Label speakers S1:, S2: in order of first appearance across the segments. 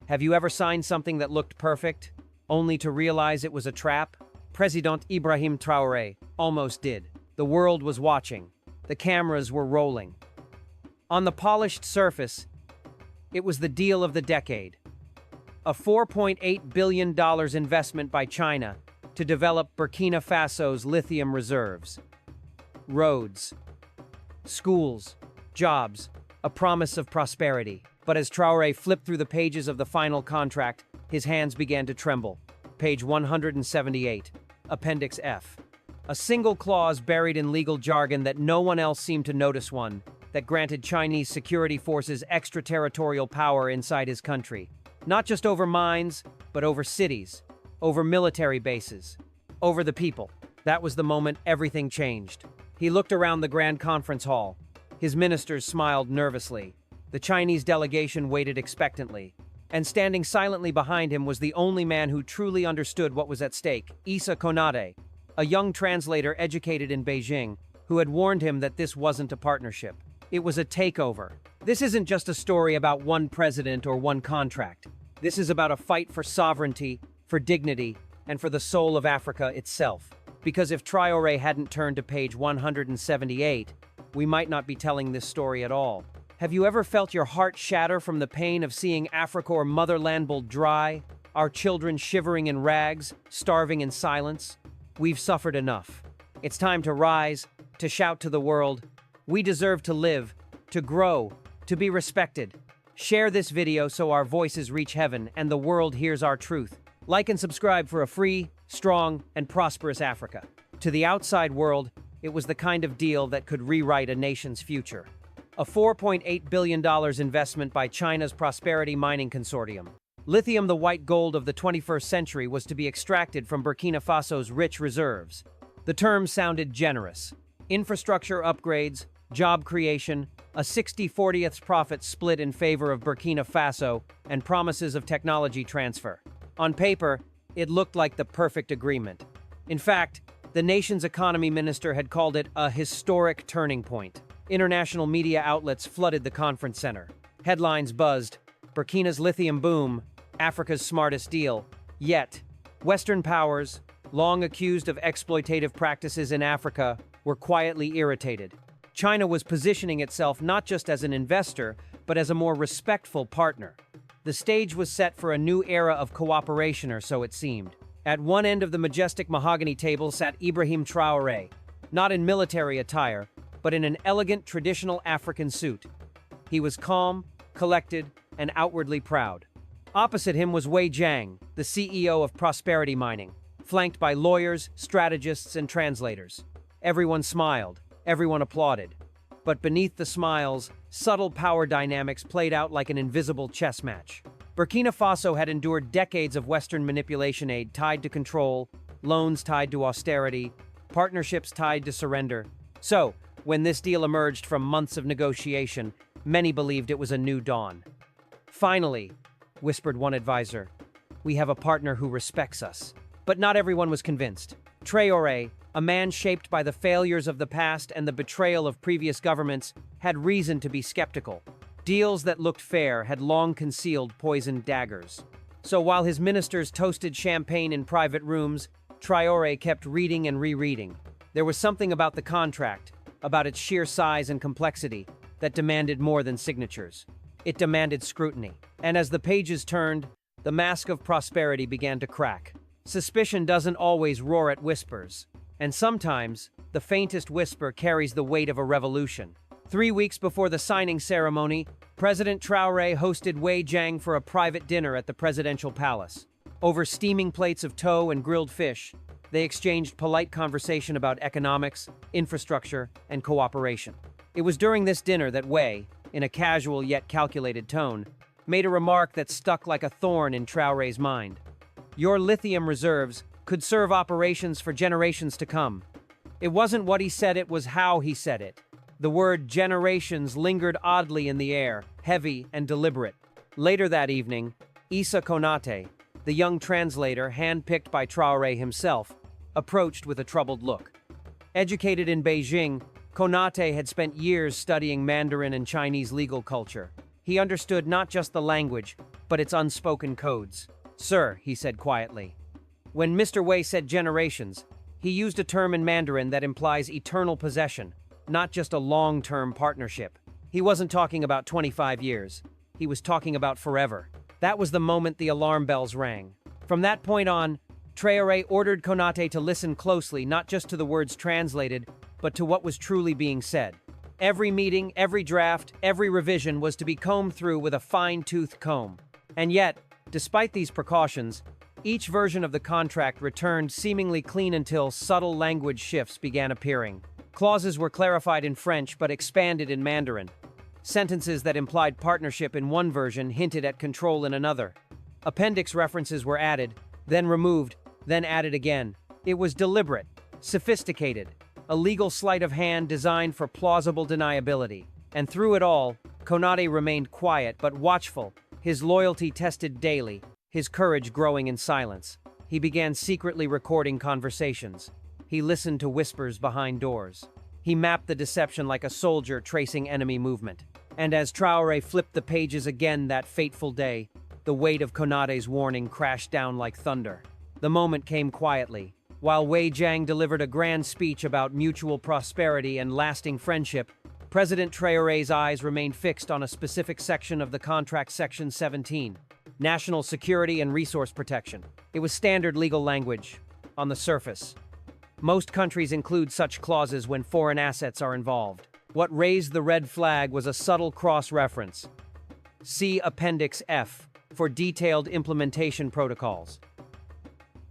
S1: Have you ever signed something that looked perfect, only to realize it was a trap? President Ibrahim Traoré almost did. The world was watching. The cameras were rolling. On the polished surface, it was the deal of the decade. A $4.8 billion investment by China to develop Burkina Faso's lithium reserves. Roads, schools, jobs, a promise of prosperity. But as Traoré flipped through the pages of the final contract, his hands began to tremble. Page 178, Appendix F. A single clause buried in legal jargon that no one else seemed to notice, one that granted Chinese security forces extraterritorial power inside his country. Not just over mines, but over cities, over military bases, over the people. That was the moment everything changed. He looked around the Grand Conference Hall. His ministers smiled nervously. The Chinese delegation waited expectantly. And standing silently behind him was the only man who truly understood what was at stake, Issa Konate, a young translator educated in Beijing, who had warned him that this wasn't a partnership. It was a takeover. This isn't just a story about one president or one contract. This is about a fight for sovereignty, for dignity, and for the soul of Africa itself. Because if Traoré hadn't turned to page 178, we might not be telling this story at all. Have you ever felt your heart shatter from the pain of seeing Africa or motherland boiled dry, our children shivering in rags, starving in silence? We've suffered enough. It's time to rise, to shout to the world. We deserve to live, to grow, to be respected. Share this video so our voices reach heaven and the world hears our truth. Like and subscribe for a free, strong, and prosperous Africa. To the outside world, it was the kind of deal that could rewrite a nation's future. A $4.8 billion investment by China's Prosperity Mining Consortium. Lithium, the white gold of the 21st century, was to be extracted from Burkina Faso's rich reserves. The terms sounded generous. Infrastructure upgrades, job creation, a 60/40th profit split in favor of Burkina Faso, and promises of technology transfer. On paper, it looked like the perfect agreement. In fact, the nation's economy minister had called it a historic turning point. International media outlets flooded the conference center. Headlines buzzed, Burkina's lithium boom, Africa's smartest deal. Yet, Western powers, long accused of exploitative practices in Africa, were quietly irritated. China was positioning itself not just as an investor, but as a more respectful partner. The stage was set for a new era of cooperation, or so it seemed. At one end of the majestic mahogany table sat Ibrahim Traoré, not in military attire, but in an elegant traditional African suit. He was calm, collected, and outwardly proud. Opposite him was Wei Jiang, the CEO of Prosperity Mining, flanked by lawyers, strategists, and translators. Everyone smiled, everyone applauded. But beneath the smiles, subtle power dynamics played out like an invisible chess match. Burkina Faso had endured decades of Western manipulation, aid tied to control, loans tied to austerity, partnerships tied to surrender. So, when this deal emerged from months of negotiation, many believed it was a new dawn. Finally, whispered one advisor, we have a partner who respects us. But not everyone was convinced. Traoré, a man shaped by the failures of the past and the betrayal of previous governments, had reason to be skeptical. Deals that looked fair had long concealed poisoned daggers. So while his ministers toasted champagne in private rooms, Traoré kept reading and rereading. There was something about the contract, about its sheer size and complexity, that demanded more than signatures. It demanded scrutiny. And as the pages turned, the mask of prosperity began to crack. Suspicion doesn't always roar at whispers, and sometimes the faintest whisper carries the weight of a revolution. 3 weeks before the signing ceremony, President Traoré hosted Wei Jiang for a private dinner at the presidential palace. Over steaming plates of tow and grilled fish, they exchanged polite conversation about economics, infrastructure, and cooperation. It was during this dinner that Wei, in a casual yet calculated tone, made a remark that stuck like a thorn in Traoré's mind. Your lithium reserves could serve operations for generations to come. It wasn't what he said, it was how he said it. The word generations lingered oddly in the air, heavy and deliberate. Later that evening, Issa Konate, the young translator handpicked by Traoré himself, approached with a troubled look. Educated in Beijing, Konate had spent years studying Mandarin and Chinese legal culture. He understood not just the language, but its unspoken codes. "Sir," he said quietly. When Mr. Wei said generations, he used a term in Mandarin that implies eternal possession, not just a long-term partnership. He wasn't talking about 25 years. He was talking about forever. That was the moment the alarm bells rang. From that point on, Traoré ordered Konate to listen closely, not just to the words translated, but to what was truly being said. Every meeting, every draft, every revision was to be combed through with a fine-toothed comb. And yet, despite these precautions, each version of the contract returned seemingly clean until subtle language shifts began appearing. Clauses were clarified in French but expanded in Mandarin. Sentences that implied partnership in one version hinted at control in another. Appendix references were added, then removed, then added again. It was deliberate, sophisticated, a legal sleight of hand designed for plausible deniability. And through it all, Konate remained quiet but watchful, his loyalty tested daily, his courage growing in silence. He began secretly recording conversations. He listened to whispers behind doors. He mapped the deception like a soldier tracing enemy movement. And as Traoré flipped the pages again that fateful day, the weight of Konate's warning crashed down like thunder. The moment came quietly. While Wei Jiang delivered a grand speech about mutual prosperity and lasting friendship, President Traoré's eyes remained fixed on a specific section of the contract, Section 17, National Security and Resource Protection. It was standard legal language, on the surface. Most countries include such clauses when foreign assets are involved. What raised the red flag was a subtle cross-reference. See Appendix F for detailed implementation protocols.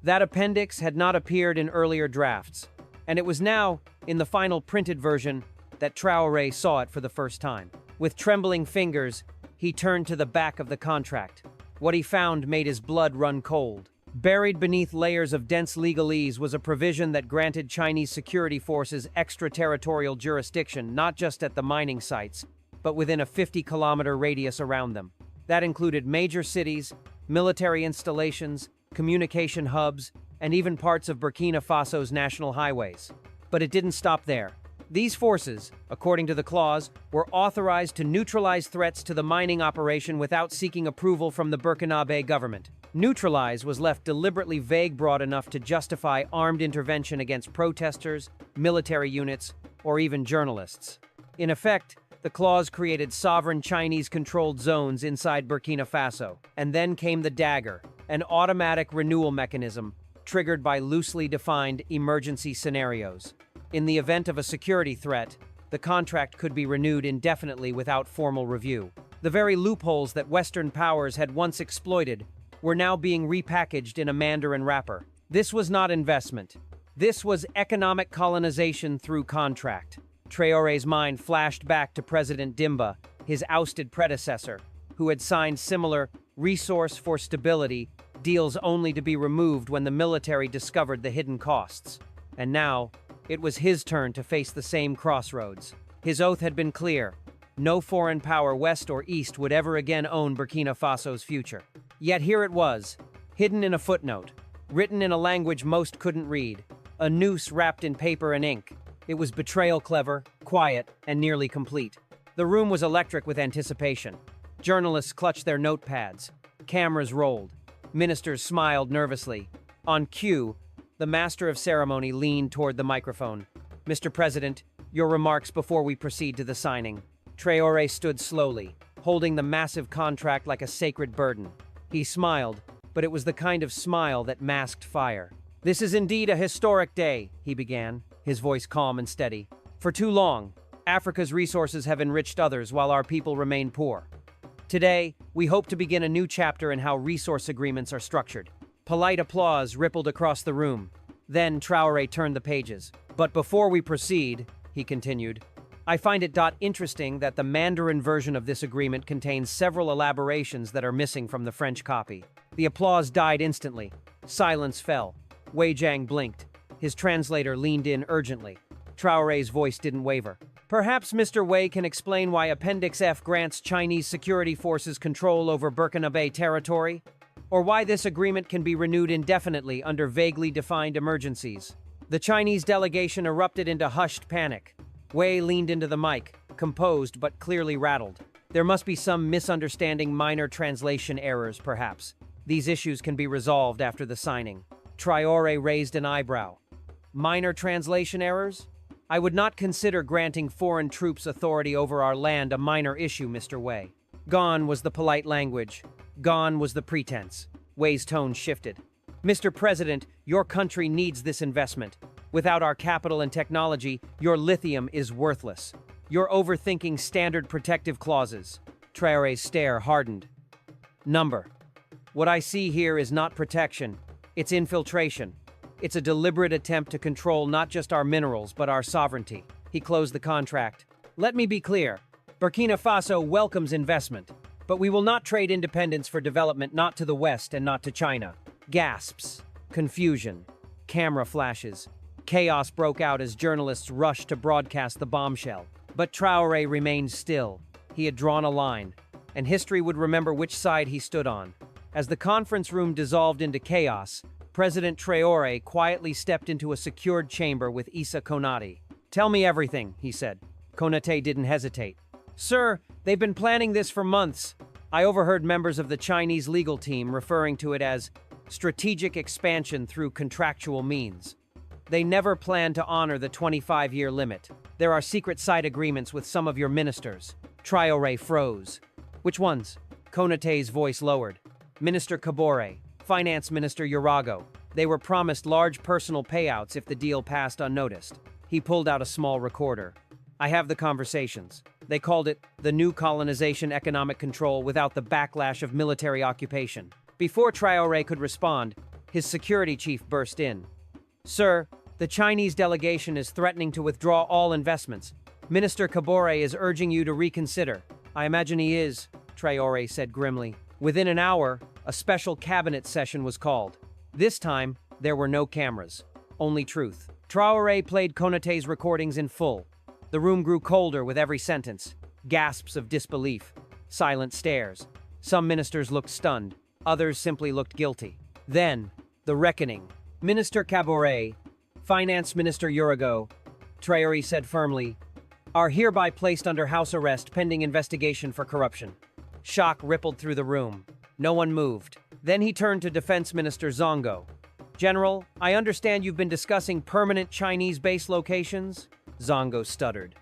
S1: That appendix had not appeared in earlier drafts, and it was now, in the final printed version, that Traoré saw it for the first time. With trembling fingers, he turned to the back of the contract. What he found made his blood run cold. Buried beneath layers of dense legalese was a provision that granted Chinese security forces extraterritorial jurisdiction not just at the mining sites, but within a 50-kilometer radius around them. That included major cities, military installations, communication hubs, and even parts of Burkina Faso's national highways. But it didn't stop there. These forces, according to the clause, were authorized to neutralize threats to the mining operation without seeking approval from the Burkinabe government. Neutralize was left deliberately vague, broad enough to justify armed intervention against protesters, military units, or even journalists. In effect, the clause created sovereign Chinese-controlled zones inside Burkina Faso. And then came the dagger, an automatic renewal mechanism triggered by loosely defined emergency scenarios. In the event of a security threat, the contract could be renewed indefinitely without formal review. The very loopholes that Western powers had once exploited were now being repackaged in a Mandarin wrapper. This was not investment. This was economic colonization through contract. Traoré's mind flashed back to President Dimba, his ousted predecessor, who had signed similar resource for stability deals only to be removed when the military discovered the hidden costs. And now, it was his turn to face the same crossroads. His oath had been clear. No foreign power, west or east, would ever again own Burkina Faso's future. Yet here it was, hidden in a footnote, written in a language most couldn't read, a noose wrapped in paper and ink. It was betrayal, clever, quiet, and nearly complete. The room was electric with anticipation. Journalists clutched their notepads. Cameras rolled. Ministers smiled nervously. On cue, the master of ceremony leaned toward the microphone. "Mr. President, your remarks before we proceed to the signing." Traoré stood slowly, holding the massive contract like a sacred burden. He smiled, but it was the kind of smile that masked fire. "This is indeed a historic day," he began, his voice calm and steady. "For too long, Africa's resources have enriched others while our people remain poor. Today, we hope to begin a new chapter in how resource agreements are structured." Polite applause rippled across the room. Then Traoré turned the pages. "But before we proceed," he continued, "I find it interesting that the Mandarin version of this agreement contains several elaborations that are missing from the French copy." The applause died instantly. Silence fell. Wei Jiang blinked. His translator leaned in urgently. Traoré's voice didn't waver. "Perhaps Mr. Wei can explain why Appendix F grants Chinese security forces control over Burkinabe territory? Or why this agreement can be renewed indefinitely under vaguely defined emergencies?" The Chinese delegation erupted into hushed panic. Wei leaned into the mic, composed but clearly rattled. There must be some misunderstanding, minor translation errors, perhaps. These issues can be resolved after the signing. Traoré raised an eyebrow. Minor translation errors? I would not consider granting foreign troops authority over our land a minor issue, Mr. Wei. Gone was the polite language. Gone was the pretense. Wei's tone shifted. Mr. President, your country needs this investment. Without our capital and technology, your lithium is worthless. You're overthinking standard protective clauses. Traoré's stare hardened. Number. What I see here is not protection. It's infiltration. It's a deliberate attempt to control not just our minerals, but our sovereignty. He closed the contract. Let me be clear. Burkina Faso welcomes investment, but we will not trade independence for development, not to the West and not to China. Gasps. Confusion. Camera flashes. Chaos broke out as journalists rushed to broadcast the bombshell. But Traoré remained still. He had drawn a line, and history would remember which side he stood on. As the conference room dissolved into chaos, President Traoré quietly stepped into a secured chamber with Issa Konate. "Tell me everything," he said. Konate didn't hesitate. "Sir, they've been planning this for months. I overheard members of the Chinese legal team referring to it as strategic expansion through contractual means. They never planned to honor the 25-year limit. There are secret side agreements with some of your ministers." Traoré froze. "Which ones?" Konate's voice lowered. "Minister Kabore, Finance Minister Urago. They were promised large personal payouts if the deal passed unnoticed." He pulled out a small recorder. "I have the conversations. They called it the new colonization economic control without the backlash of military occupation." Before Traoré could respond, his security chief burst in. "Sir, the Chinese delegation is threatening to withdraw all investments. Minister Kabore is urging you to reconsider." "I imagine he is," Traoré said grimly. Within an hour, a special cabinet session was called. This time, there were no cameras, only truth. Traoré played Konate's recordings in full. The room grew colder with every sentence. Gasps of disbelief. Silent stares. Some ministers looked stunned. Others simply looked guilty. Then, the reckoning. "Minister Kabore, Finance Minister Urago," Traoré said firmly, "are hereby placed under house arrest pending investigation for corruption." Shock rippled through the room. No one moved. Then he turned to Defense Minister Zongo. "General, I understand you've been discussing permanent Chinese base locations?" Zongo stuttered.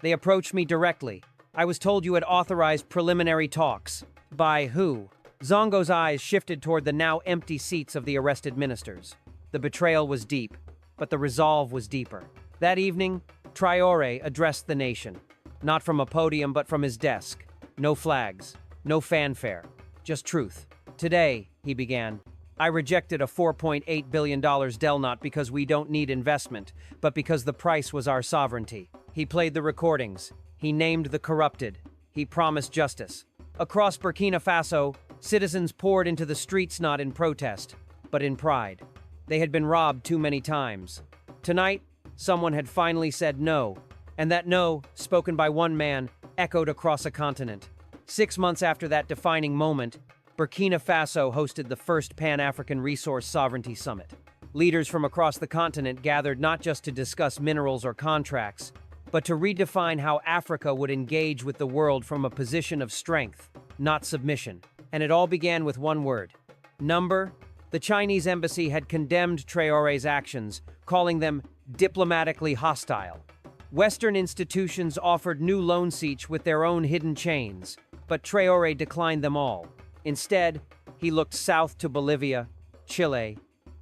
S1: "They approached me directly. I was told you had authorized preliminary talks." "By who?" Zongo's eyes shifted toward the now empty seats of the arrested ministers. The betrayal was deep, but the resolve was deeper. That evening, Traoré addressed the nation. Not from a podium, but from his desk. No flags, no fanfare, just truth. "Today," he began, "I rejected a $4.8 billion deal not because we don't need investment, but because the price was our sovereignty." He played the recordings. He named the corrupted. He promised justice. Across Burkina Faso, citizens poured into the streets not in protest, but in pride. They had been robbed too many times. Tonight, someone had finally said no, and that no, spoken by one man, echoed across a continent. 6 months after that defining moment, Burkina Faso hosted the first Pan-African Resource Sovereignty Summit. Leaders from across the continent gathered not just to discuss minerals or contracts, but to redefine how Africa would engage with the world from a position of strength, not submission. And it all began with one word: number. The Chinese embassy had condemned Traoré's actions, calling them diplomatically hostile. Western institutions offered new loan seats with their own hidden chains, but Traoré declined them all. Instead, he looked south to Bolivia, Chile,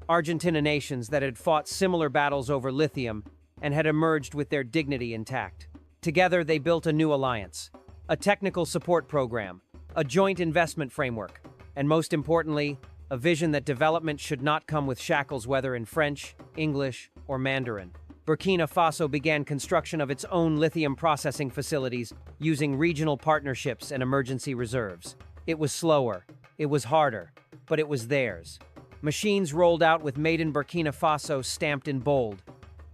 S1: Argentina, nations that had fought similar battles over lithium and had emerged with their dignity intact. Together, they built a new alliance, a technical support program, a joint investment framework, and most importantly, a vision that development should not come with shackles, whether in French, English, or Mandarin. Burkina Faso began construction of its own lithium processing facilities using regional partnerships and emergency reserves. It was slower, it was harder, but it was theirs. Machines rolled out with "Made in Burkina Faso" stamped in bold.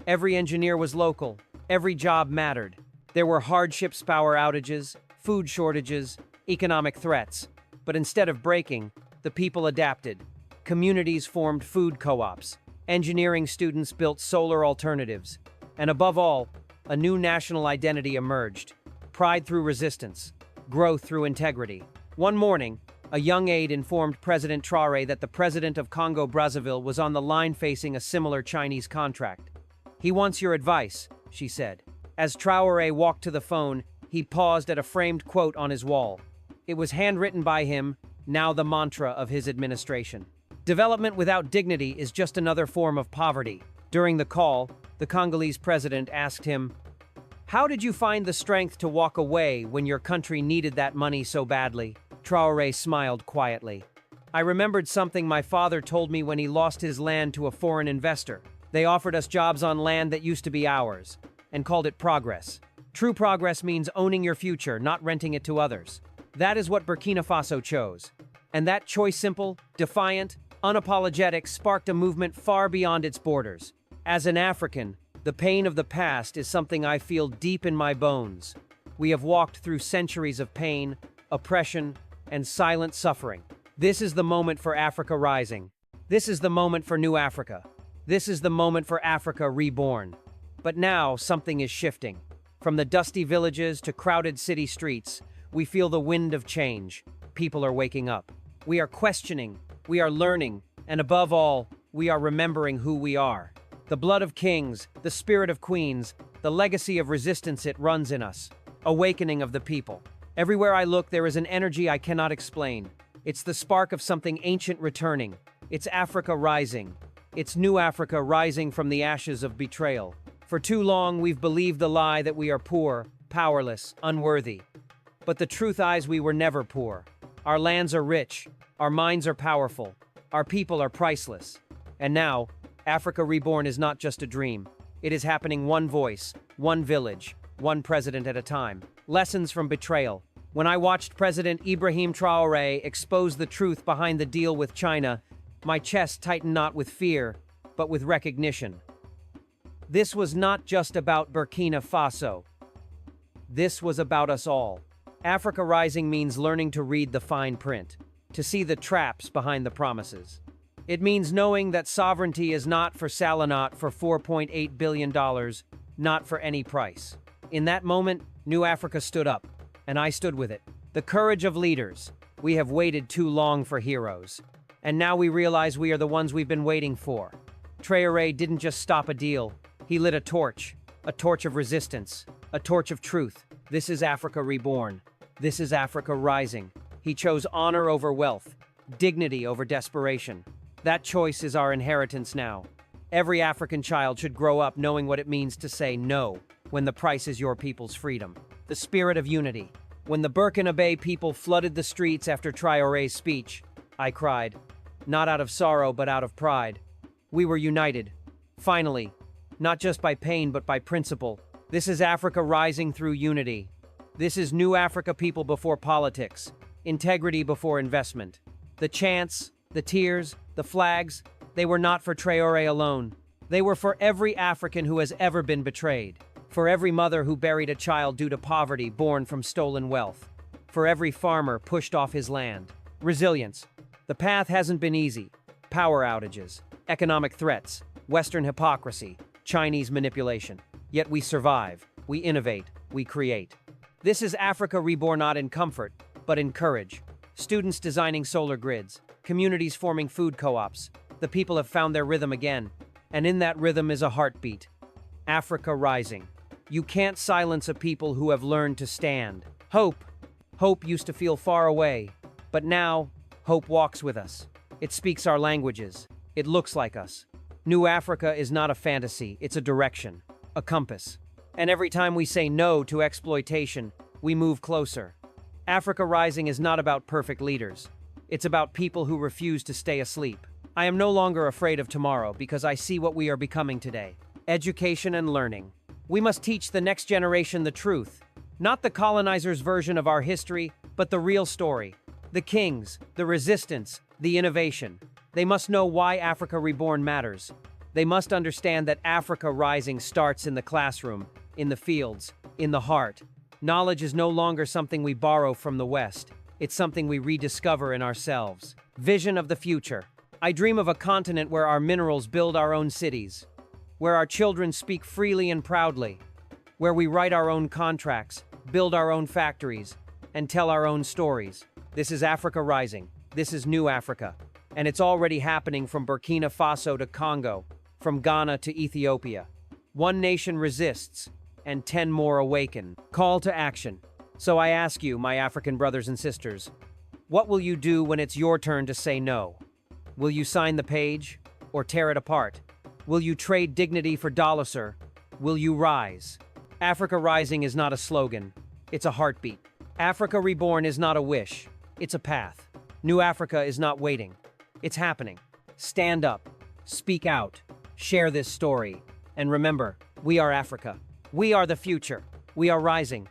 S1: Every engineer was local, every job mattered. There were hardships, power outages, food shortages, economic threats. But instead of breaking, the people adapted. Communities formed food co-ops. Engineering students built solar alternatives. And above all, a new national identity emerged. Pride through resistance. growth through integrity. One morning, a young aide informed President Traoré that the president of Congo-Brazzaville was on the line facing a similar Chinese contract. "He wants your advice," she said. As Traoré walked to the phone, he paused at a framed quote on his wall. It was handwritten by him, now the mantra of his administration. "Development without dignity is just another form of poverty." During the call, the Congolese president asked him, "How did you find the strength to walk away when your country needed that money so badly?" Traoré smiled quietly. "I remembered something my father told me when he lost his land to a foreign investor. They offered us jobs on land that used to be ours, and called it progress. True progress means owning your future, not renting it to others. That is what Burkina Faso chose. And that choice, simple, defiant, unapologetic, sparked a movement far beyond its borders. As an African, the pain of the past is something I feel deep in my bones. We have walked through centuries of pain, oppression, and silent suffering. This is the moment for Africa rising. This is the moment for new Africa. This is the moment for Africa reborn. But now something is shifting. From the dusty villages to crowded city streets, we feel the wind of change. People are waking up. We are questioning, we are learning, and above all, we are remembering who we are. The blood of kings, the spirit of queens, the legacy of resistance, it runs in us. Awakening of the people. Everywhere I look, there is an energy I cannot explain. It's the spark of something ancient returning. It's Africa rising. It's new Africa rising from the ashes of betrayal. For too long, we've believed the lie that we are poor, powerless, unworthy. But the truth is we were never poor. Our lands are rich. Our minds are powerful. Our people are priceless. And now, Africa reborn is not just a dream. It is happening one voice, one village, one president at a time. Lessons from betrayal. When I watched President Ibrahim Traoré expose the truth behind the deal with China, my chest tightened not with fear, but with recognition. This was not just about Burkina Faso. This was about us all. Africa rising means learning to read the fine print, to see the traps behind the promises. It means knowing that sovereignty is not for Salinot for $4.8 billion, not for any price. In that moment, New Africa stood up, and I stood with it. The courage of leaders. We have waited too long for heroes. And now we realize we are the ones we've been waiting for. Traoré didn't just stop a deal. He lit a torch of resistance, a torch of truth. This is Africa reborn. This is Africa rising. He chose honor over wealth, dignity over desperation. That choice is our inheritance now. Every African child should grow up knowing what it means to say no when the price is your people's freedom. The spirit of unity. When the Burkina Faso people flooded the streets after Traoré's speech, I cried, not out of sorrow but out of pride. We were united. Finally, not just by pain but by principle. This is Africa rising through unity. This is new Africa, people before politics, integrity before investment. The chants, the tears, the flags, they were not for Traoré alone. They were for every African who has ever been betrayed. For every mother who buried a child due to poverty born from stolen wealth. For every farmer pushed off his land. Resilience. The path hasn't been easy. Power outages, economic threats, Western hypocrisy, Chinese manipulation. Yet we survive, we innovate, we create. This is Africa reborn not in comfort, but in courage. Students designing solar grids, communities forming food co-ops. The people have found their rhythm again, and in that rhythm is a heartbeat. Africa rising. You can't silence a people who have learned to stand. Hope. Hope used to feel far away, but now, hope walks with us. It speaks our languages. It looks like us. New Africa is not a fantasy, it's a direction, a compass. And every time we say no to exploitation, we move closer. Africa rising is not about perfect leaders. It's about people who refuse to stay asleep. I am no longer afraid of tomorrow because I see what we are becoming today. Education and learning. We must teach the next generation the truth. Not the colonizers' version of our history, but the real story. The kings, the resistance, the innovation. They must know why Africa reborn matters. They must understand that Africa rising starts in the classroom, in the fields, in the heart. Knowledge is no longer something we borrow from the West. It's something we rediscover in ourselves. Vision of the future. I dream of a continent where our minerals build our own cities, where our children speak freely and proudly, where we write our own contracts, build our own factories, and tell our own stories. This is Africa Rising. This is New Africa. And it's already happening from Burkina Faso to Congo, from Ghana to Ethiopia. One nation resists, and 10 more awaken. Call to action. So I ask you, my African brothers and sisters, what will you do when it's your turn to say no? Will you sign the page or tear it apart? Will you trade dignity for dollar? Will you rise? Africa Rising is not a slogan, it's a heartbeat. Africa Reborn is not a wish, it's a path. New Africa is not waiting, it's happening. Stand up, speak out, share this story, and remember, we are Africa. We are the future. We are rising.